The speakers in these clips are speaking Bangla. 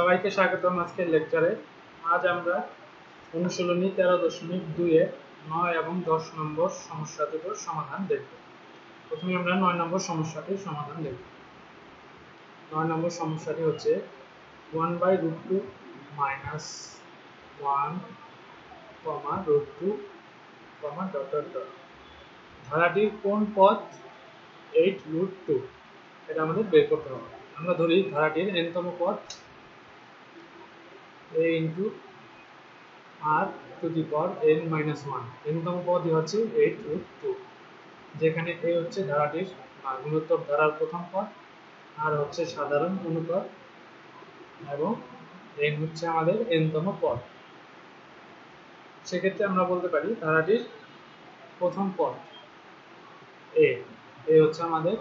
সবাইকে স্বাগতম আজকের লেকচারে। আজ আমরা অনুশীলনী 13.2 এর 9 এবং 10 নম্বর সমস্যা দুটোর সমাধান দেখব। প্রথমে আমরা 9 নম্বর সমস্যাটির সমাধান দেখব। 9 নম্বর সমস্যাটি হচ্ছে 1/√2 minus 1, √2, ডট ডট ডট। ধারাটির কোন পদ 8√2? এটা আমাদের বের করতে হবে। আমরা ধরি ধারাটির n-তম পদ a into r to the power n-1, n-তম পদই হচ্ছে 8√2, যেখানে a হচ্ছে ধারাটির গুণোত্তর ধারার প্রথম পদ, r হচ্ছে সাধারণ অনুপাত এবং n হচ্ছে আমাদের n-তম পদ। সেক্ষেত্রে আমরা বলতে পারি ধারাটির প্রথম পদ a হচ্ছে আমাদের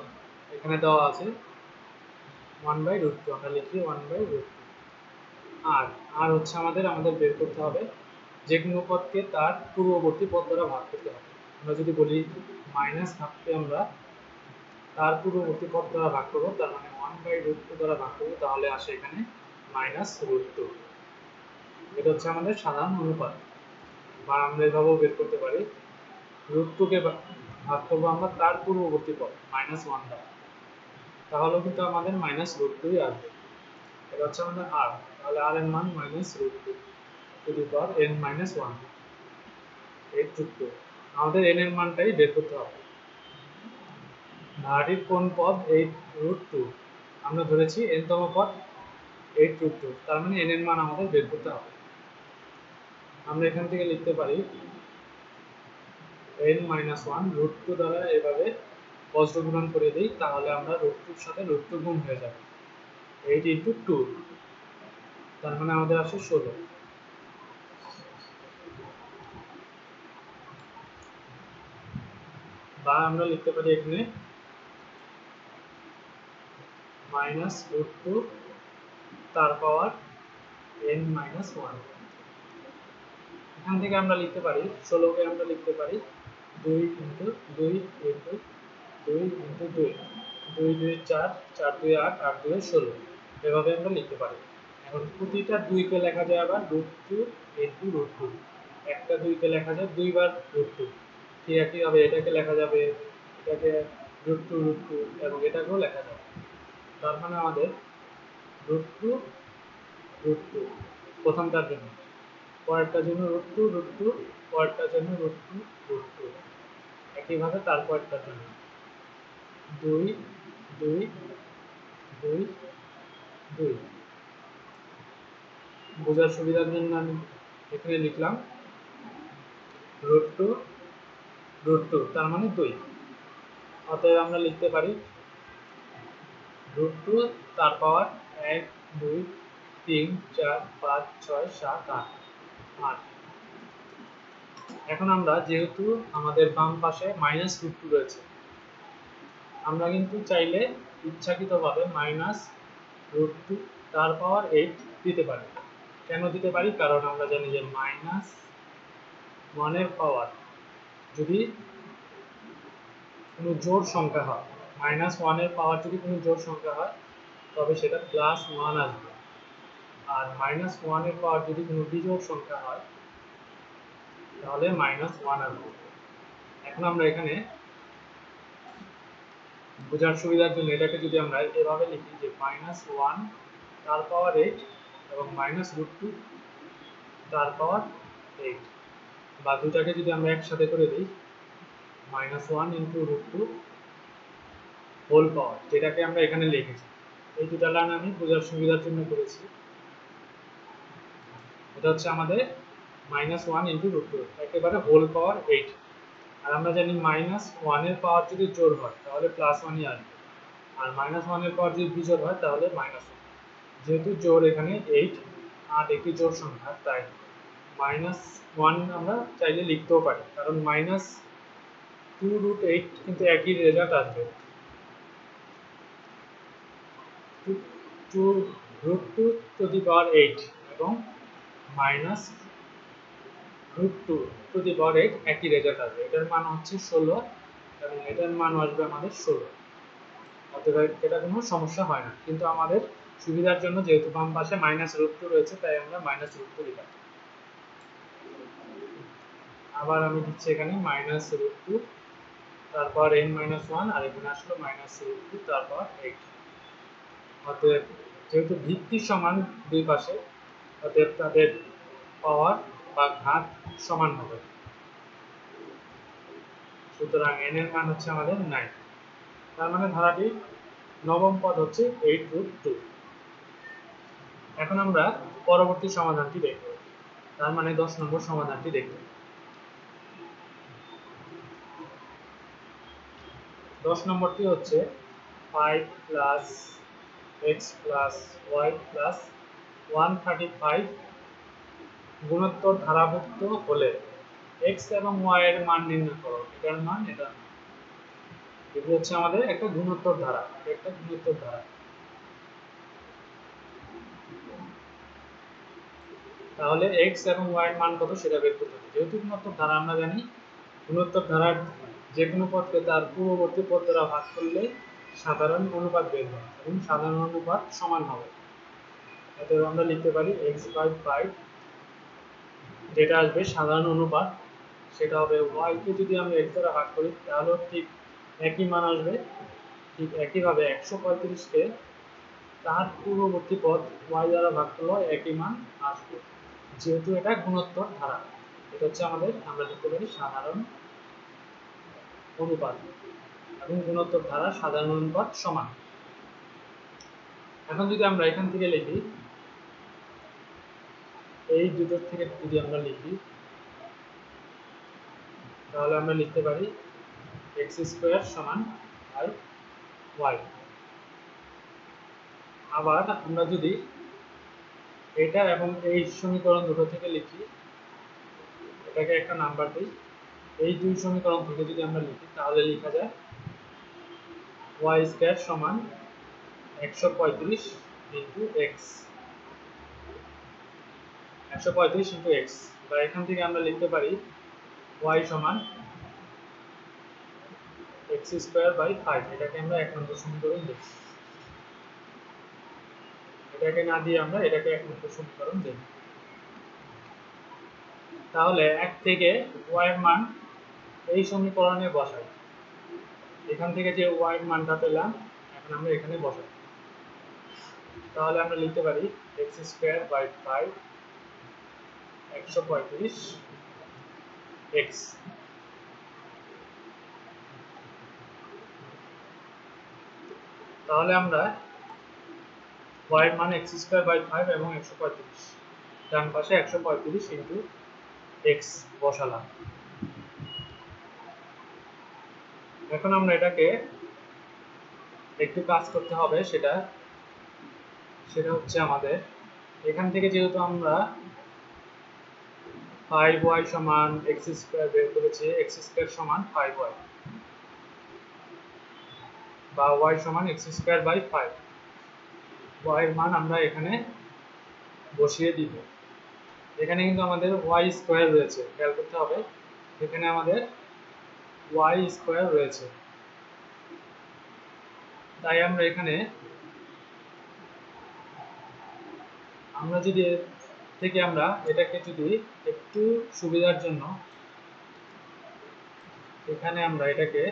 এখানে দেওয়া আছে 1/√2, আমরা লিখি 1/√2। আর হচ্ছে আমাদের বের করতে হবে যে কোনো পদকে তার পূর্ববর্তী পদ দ্বারা ভাগ করতে হবে। আমরা যদি বলি -হাফকে আমরা তার পূর্ববর্তী পদ দ্বারা ভাগ করব, তার মানে 1/√2 দ্বারা ভাগ করব, তাহলে আসে এখানে -√2। এটা হচ্ছে আমাদের সাধারণ অনুপাত। বা আমরা এভাবেও বের করতে পারি, √2 কে ভাগ করব আমরা তার পূর্ববর্তী পদ -1 দ্বারা, তাহলেও কিন্তু আমাদের -√2 আসবে। এটা হচ্ছে আমাদের r, তাহলে r এর মান -√2 to the power n-1, 8√2। আমাদের n এর মানটাই বের করতে হবে। ধারাটির কোন পদ 8√2? আমরা ধরেছি n-তম পদ 8√2, তার মানে n এর মান আমাদের বের করতে হবে। আমরা এখান থেকে লিখতে পারি n-1 √2 দ্বারা এভাবে বজ্র গুণন করে দিই, তাহলে আমরা √2 এর সাথে √2 গুণ হয়ে যাবে, 8 into 2, তার মানে আমাদের আসে 16। বা আমরা লিখতে পারি এখানে -√2 তার পাওয়ার n-1। এখান থেকে আমরা লিখতে পারি 16কে আমরা লিখতে পারি 2 into 2 into 2 into 2, 2 2 4, 4 2 8, 8 2 16, এভাবে আমরা লিখতে পারি। এখন প্রতিটা 2 কে লেখা যায় আবার √2 into √2, একটা 2 কে লেখা যায় দুইবার √2, ঠিক একইভাবে এটাকে লেখা যাবে, এটাকে √2 এবং এটাকেও লেখা যাবে। তার মানে আমাদের √2 প্রথমটার জন্য, পরেরটার জন্য √2, পরেরটার জন্য √2, একইভাবে তারপরেরটার জন্য 2 2 2 2। বোঝার সুবিধার জন্য আমি এখানে লিখলাম √2, তার মানে 2। অতএব আমরা লিখতে পারি √2 তার পাওয়ার 1 2 3 4 5 6 7 8। এখন আমরা যেহেতু আমাদের বাম পাশে -√2 রয়েছে, আমরা কিন্তু চাইলে ইচ্ছাকৃতভাবে -√2 তার পাওয়ার 8 দিতে পারি। কেন দিতে পারি? কারণ আমরা জানি যে -1 এর পাওয়ার যদি কোনো জোড় সংখ্যা হয়, -1 এর পাওয়ার যদি কোনো জোড় সংখ্যা হয়, তবে সেটা +1 আসবে। আর -1 এর পাওয়ার যদি কোনো বিজোড় সংখ্যা হয়, তাহলে -1 আসবে। এখন আমরা এখানে বোঝার সুবিধার জন্য এটাকে যদি আমরা এভাবে লিখি যে -1 তার পাওয়ার 8 এবং -√2 তার পাওয়ার 8, বা দুটাকে যদি আমরা একসাথে করে দিই -1 into √2 হোল পাওয়ার, যেটাকে আমরা এখানে লিখেছি। এই দুটা লাইন আমি বোঝার সুবিধার জন্য করেছি। এটা হচ্ছে আমাদের -1 into √2, একেবারে হোল পাওয়ার 8। আর আমরা জানি -1 এর পাওয়ার যদি জোড় হয় তাহলে +1ই আসবে, আর -1 এর পাওয়ার যদি বিজোড় হয় তাহলে -1। যেহেতু জোড় এখানে 8 একটি জোড় সংখ্যা, তাই -1 আমরা চাইলে লিখতেও পারি, কারণ -2√8 কিন্তু একই রেজাল্ট আসবে। 2√2 to the power 8 এবং -√2 to the power 8 একই রেজাল্ট আসবে। এটার মান হচ্ছে 16 এবং এটার মান আসবে আমাদের 16। অতএব এটা কোনো সমস্যা হয় না। কিন্তু আমাদের সুবিধার জন্য যেহেতু বাম পাশে -√2 রয়েছে তাই আমরা -√2 লিখলাম। আবার আমি দিচ্ছি এখানে -√2, তারপর n-1 আর এখানে আসলো -√2 তারপর 8। অতএব যেহেতু ভিত্তি সমান দুই পাশে, অতএব তাদের পাওয়ার বা ঘাত সমান হবে। সুতরাং n এর মান হচ্ছে আমাদের 9। তার মানে ধারাটির নবম পদ হচ্ছে 8√2। এখন আমরা পরবর্তী সমাধানটি দেখব, তার মানে 10 নম্বর সমাধানটি দেখব। 10 নম্বরটি হচ্ছে 5 plus x plus y plus 135 গুণোত্তর ধারাভুক্ত হলে x এবং y এর মান নির্ণয় করো। এটার মান, এটার মান, এগুলো হচ্ছে আমাদের একটা গুণোত্তর ধারা, একটা গুণোত্তর ধারা। তাহলে x এবং y এর মান কত সেটা বের করতে হবে। যেহেতু গুণোত্তর ধারা আমরা জানি, গুণোত্তর ধারার যে কোনো পদকে তার পূর্ববর্তী পদ দ্বারা ভাগ করলে সাধারণ অনুপাত বের হয় এবং সাধারণ অনুপাত সমান হবে। অতএব আমরা লিখতে পারি x/5 যেটা আসবে সাধারণ অনুপাত, সেটা হবে y কে যদি আমরা x দ্বারা ভাগ করি তাহলে ঠিক একই মান আসবে। ঠিক একইভাবে 135 কে তার পূর্ববর্তী পদ y দ্বারা ভাগ করলে একই মান আসবে। যেহেতু এটা গুণোত্তর ধারা, এটা হচ্ছে আমাদের, আমরা লিখতে পারি সাধারণ অনুপাত এবং গুণোত্তর ধারা সাধারণ অনুপাত সমান। এখন যদি আমরা এখান থেকে লিখি, এই দুটোর থেকে যদি আমরা লিখি তাহলে আমরা লিখতে পারি x² সমান y। আবার আমরা যদি এটা এবং এই সমীকরণ দুটো থেকে লিখি, এটাকে একটা নাম্বার দিই, এই দুই সমীকরণ থেকে যদি আমরা লিখি তাহলে লেখা যায় y² সমান 135 ইন্টু x, 135 ইন্টু x। বা এখান থেকে আমরা লিখতে পারি y সমান x²/5। এটাকে আমরা 1 নম্বর সমীকরণ লিখি। এটাকে না দিয়ে আমরা এটাকে 1 নম্বর সমীকরণ লিখি। তাহলে 1 থেকে y এর মান এই সমীকরণে বসাই। এখান থেকে যে y এর মানটা পেলাম এখন আমরা এখানে বসাই। তাহলে আমরা লিখতে পারি x²/5 135 x। তাহলে আমরা y এর মান x²/5 এবং 135, ডান পাশে 135 ইন্টু x বসালাম। এখন আমরা এটাকে একটু কাজ করতে হবে, সেটা হচ্ছে আমাদের এখান থেকে যেহেতু আমরা 5y সমান x² বের করেছি, x² সমান 5y বা y সমান x²/5, y এর মান আমরা এখানে বসিয়ে দিব। এখানে কিন্তু আমাদের y² রয়েছে, খেয়াল করতে হবে এখানে আমাদের y² রয়েছে, তাই আমরা এখানে যদি থেকে আমরা এটাকে যদি একটু সুবিধার জন্য এখানে আমরা এটাকে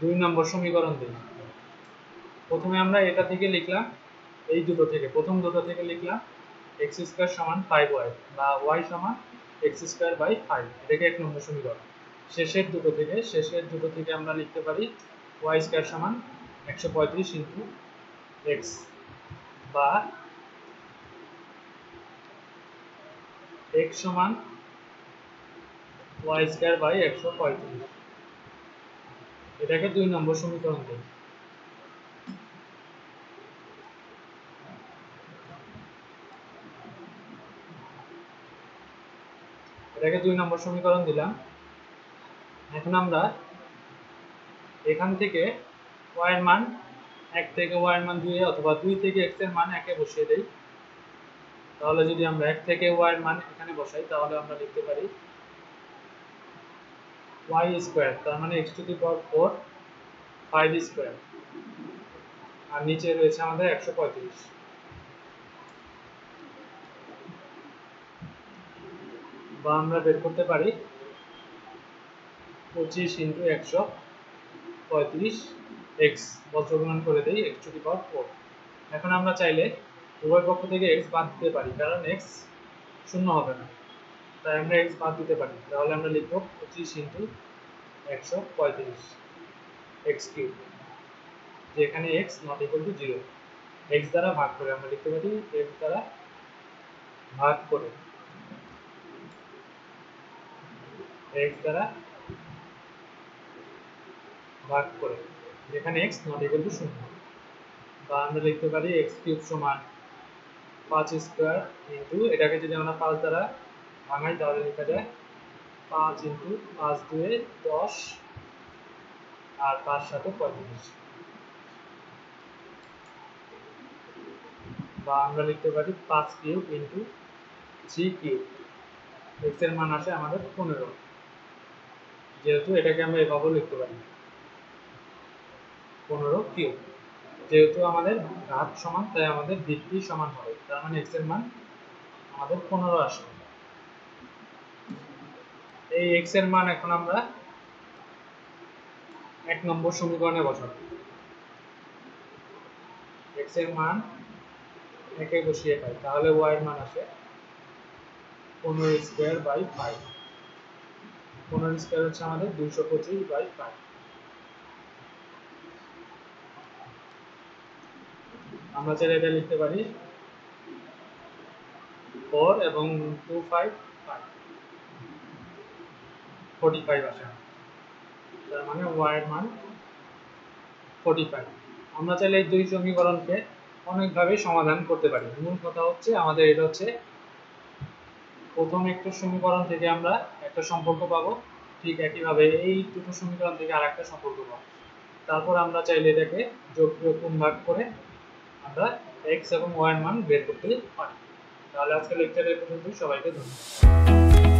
2 নম্বর সমীকরণ দিই। প্রথমে আমরা এটা থেকে লিখলাম, এই দুটো থেকে, প্রথম দুটো থেকে লিখলাম x² সমান 5y বা y সমান x²/5, এটাকে 1 নম্বর সমীকরণ। শেষের দুটো থেকে আমরা লিখতে পারি y² সমান 135 ইন্টু x বা x সমান y²/135, এটাকে 2 নম্বর সমীকরণ দিই। এটাকে 2 নম্বর সমীকরণ দিলাম। এখন আমরা এখান থেকে y এর মান 1 থেকে y এর মান 2 এ অথবা 2 থেকে x এর মান 1 এ বসিয়ে দেই। তাহলে যদি আমরা 1 থেকে y এর মান এখানে বসাই তাহলে আমরা লিখতে পারি y², তার মানে x⁴ 5 স্কয়ার, আর নিচে রয়েছে আমাদের 135। বা আমরা বের করতে পারি 25 ইন্টু 135 এক্স, বজ্রগুণন করে দেই x টু দি পাওয়ার 4। এখন আমরা চাইলে উভয় পক্ষ থেকে x বাদ দিতে পারি, কারণ x শূন্য হবে না, তাই আমরা x বাদ দিতে পারি। তাহলে আমরা লিখব 25 ইন্টু 135 এক্স কিউব, যেখানে x not equal to 0। x দ্বারা ভাগ করে আমরা লিখতে পারি x দ্বারা ভাগ করে, x দ্বারা ভাগ করে, যেখানে x নট ইকুয়াল টু 0। বা আমরা লিখতে পারি x কিউব সমান 5 স্কয়ার ইন্টু, এটাকে যদি আমরা 5 দ্বারা ভাঙাই তাহলে লেখা যায় 5 ইন্টু 5 2 10 আর 5 7 35। বা আমরা লিখতে পারি 5 কিউব ইন্টু 3 কিউব, x এর মান আসে আমাদের 15, যেহেতু এটাকে আমরা এভাবেও লিখতে পারি 15 কিউব। যেহেতু আমাদের ঘাত সমান তাই আমাদের ভিত্তি সমান হবে, তার মানে x এর মান আমাদের 15 আসে। এই x এর মান এখন আমরা 1 নম্বর সমীকরণে বসাবো। x এর মান একে বসিয়ে পাই, তাহলে y এর মান আসে 15 স্কয়ার বাই 5। 15 স্কয়ার হচ্ছে আমাদের 225 বাই 5। আমরা চাইলে এটা লিখতে পারি 4 এবং 2 5 5 45 আসে, তার মানে y এর মান 45। আমরা চাইলে এই দুই সমীকরণকে অনেকভাবে সমাধান করতে পারি। মূল কথা হচ্ছে আমাদের এটা হচ্ছে প্রথম একটা সমীকরণ থেকে আমরা একটা সম্পর্ক পাবো, ঠিক একইভাবে এই দুটো সমীকরণ থেকে আরেকটা সম্পর্ক পাবো। তারপর আমরা চাইলে এটাকে যোগ বিয়োগ গুণ ভাগ করে আমরা x এবং y এর মান বের করতে পারি। তাহলে আজকে লেকচার এই পর্যন্তই, সবাইকে ধন্যবাদ।